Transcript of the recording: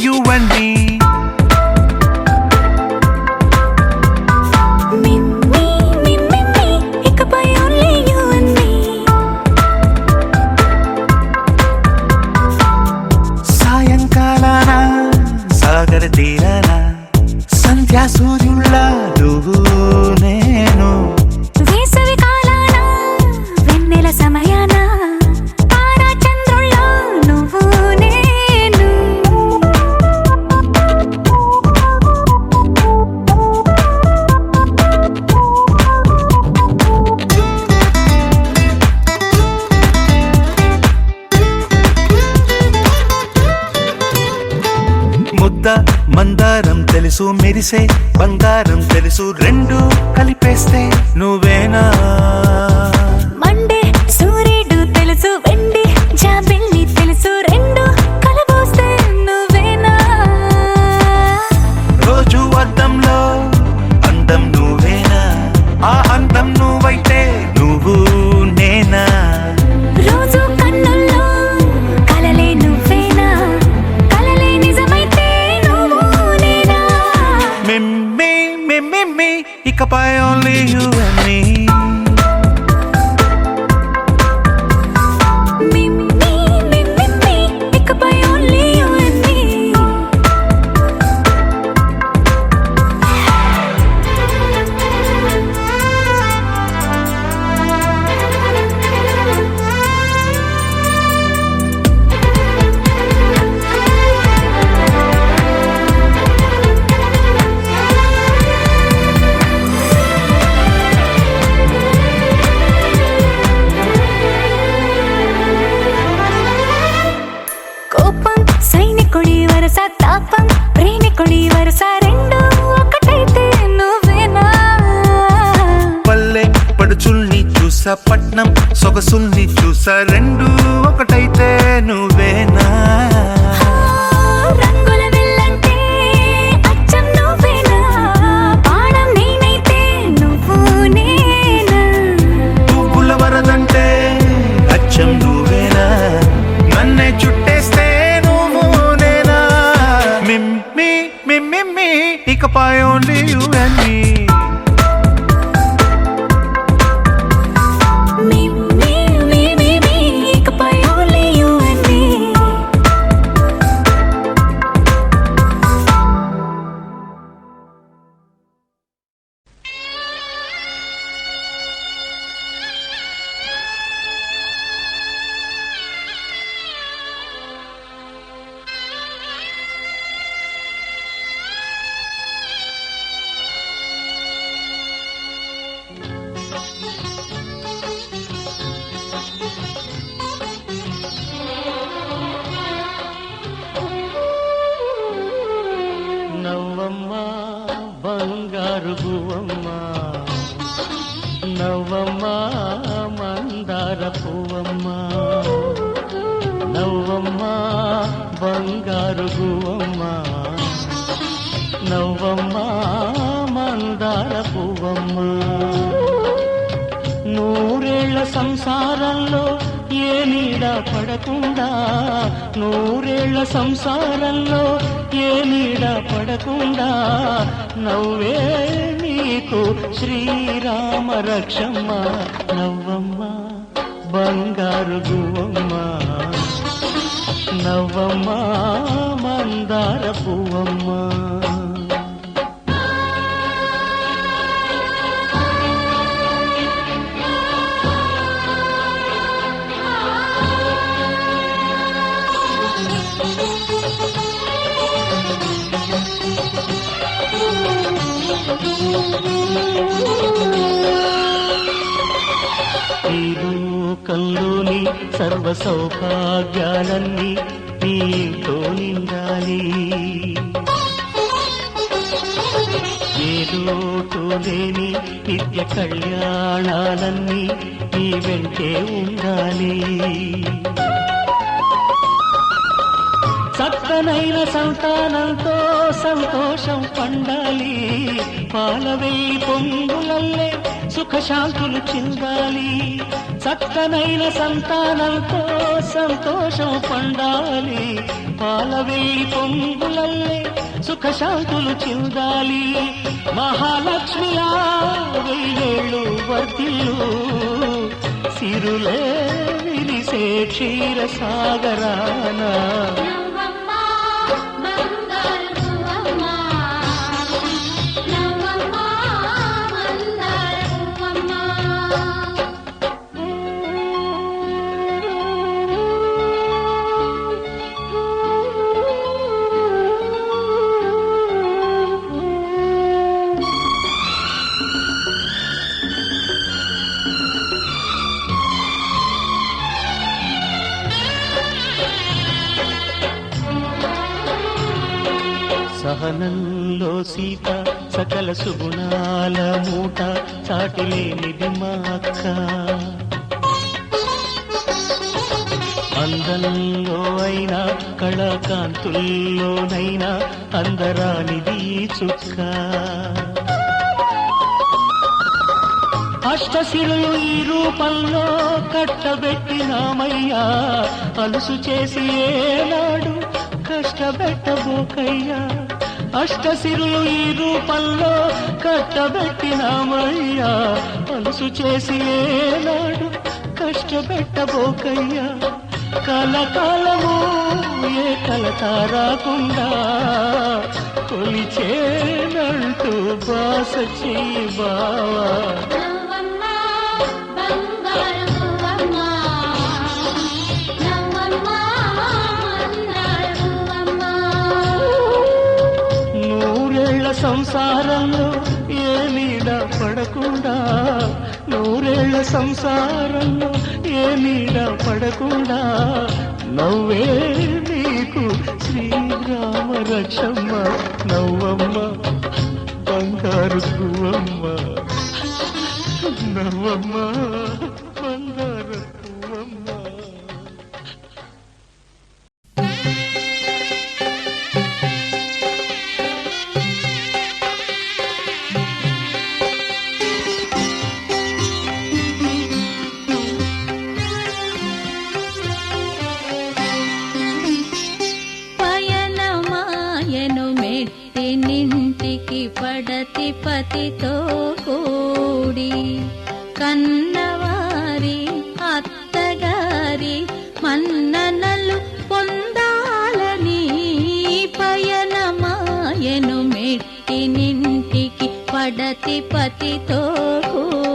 you and me. సాయంకాలాన సాగర తీరాన సంధ్యా సూర్యుళ్ళ నువ్వు నేను, వేసవి కాలాన వెన్నెల సమయాన తారా చంద్రుళ్ళ నువ్వు నేను. ముద్ద మందారం తెలుసు, మెరిసే బంగారం తెలుసు, రెండు కలిపేస్తే నువ్వేనా. మండే సూర్యుడు తెలుసు, వెండి జాబిల్లి తెలుసు, రెండు కలబోస్తే నువ్వేనా. రోజు అద్దంలో అందం నువ్వేనా, ఆ అందం నువ్వైతే నువ్వు నేనా. రోజు కన్నుల్లో కలలే నువ్వేనా, కలలే నిజమైతే నువ్వు నేనా. మిమ్మి మిమ్మి ఇకపై only you and me. Meme meme ఇకపై only you and me. కోపం సైనికుడి వరస, తాపం ప్రేమికుడి వరస, రెండు ఒకటైతే నువ్వేనా. పల్లె పడుచుల్ని చూసా, పట్నం సొగసుల్ని చూసా, రెండు ఒకటైతే నువ్వేనా. రంగుల వెళ్ళంటే అచ్చం నువ్వేనా, బాణం నేనైతే నువ్వు నేనా. పువ్వుల వరదంటే అచ్చం నువ్వేనా, నన్నే చుట్టేస్తే నువ్వు నేనా. మిమ్మి మిమ్మి ఇకపై only you and me. Meme meme ఇకపై only you and me. నవ్వమ్మ బంగారు గువ్వమ్మ, నవ్వమ్మ మందార పువ్వమ్మ, నవ్వమ్మ బంగారు గువ్వమ్మ, నవ్వమ్మ మందార పువ్వమ్మ. నూరేళ్ల సంసారంలో ఏ నీడ పడకుండా, నూరేళ్ల సంసారంలో ఏ నీడ పడకుండా, నవ్వే నీకు శ్రీరామ రక్షమ్మ. నవ్వమ్మ బంగారు గువ్వమ్మ, నవ్వమ్మ మందార పువ్వమ్మ. ఈ లోకంలోని సర్వ సౌభాగ్యాలన్నీ నీతో నిండాలి, ఏ లోటు లేని నిత్య కళ్యాణాలన్నీ నీ వెంటే ఉండాలి. చక్కనైన సంతానంతో సంతోషం పండాలి, పాలవేయి పొంగులల్లే సుఖశాంతులు చిందాలి. చక్కనైన సంతానంతో సంతోషం పండాలి, పాలవేయి పొంగులల్లే సుఖశాంతులు చిందాలి మహాలక్ష్మిలా వెయ్యేళ్ళు వర్ధిల్లు సిరులే విరిసే క్షీర సాగరాన సహనంలో సీత సకల సుగుణాల మూట చాటిలేనిది మా అక్క అందంలో అయినా కళాకాంతుల్లోనైనా అందరానిది చుక్క అష్టశిరులు ఈ రూపంలో కట్టబెట్టినామయ్యా అలుసు చేసి ఏనాడు కష్టపెట్టబోకయ్యా అష్టశిరులు ఈ రూపంలో కట్టబెట్టినామయ్యా అలుసు చేసి ఏనాడు కష్టపెట్టబోకయ్యా కలకాలము ఏ కలత రాకుండా కొలిచేనంటూ బాస చెయ్యి బావా సంసారంలో ఏ నీడ పడకుండా నూరేళ్ల సంసారంలో ఏ నీడ పడకుండా నవ్వే నీకు శ్రీరామ రక్షమ్మ నవ్వమ్మ బంగారు పువ్వమ్మ నవ్వమ్మ బంగారు పువ్వమ్మ పడతి పతితో కూడి కన్నవారి అత్తగారి మన్ననలు పొందాలని పయనమాయను మెట్టినింటికి పడతి పతితో కూడి